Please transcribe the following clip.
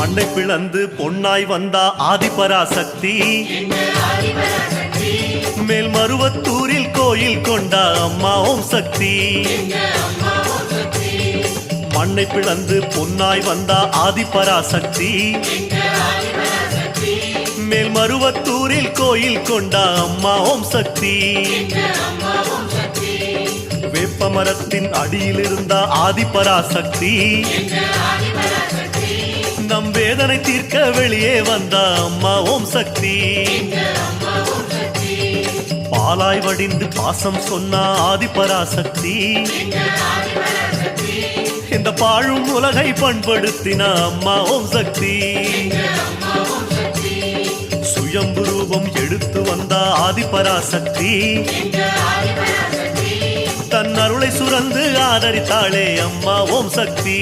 மண்ணை பிளந்து பொன்னாய் வந்தா ஆதிபராசக்தி மேல் மருவத்தூரில் கோயில் கொண்டா அம்மா ஓம் சக்தி மண்ணை பிளந்து பொன்னாய் வந்தா ஆதிபராசக்தி மேல் மருவத்தூரில் கோயில் கொண்டா அம்மா ஓம் சக்தி வேப்ப மரத்தின் அடியில் இருந்தா ஆதிபராசக்தி நம் வேதனை தீர்க்க வெளியே வந்தா அம்மா ஓம் சக்தி பாலாய் வடிந்து பாசம் சொன்னா ஆதிபராசக்தி இந்த பாழும் உலகை பண்படுத்தின அம்மா ஓம் சக்தி சுயம்பு ரூபம் எடுத்து வந்தா ஆதிபராசக்தி தன் அருளை சுரந்து ஆதரித்தாளே அம்மா ஓம் சக்தி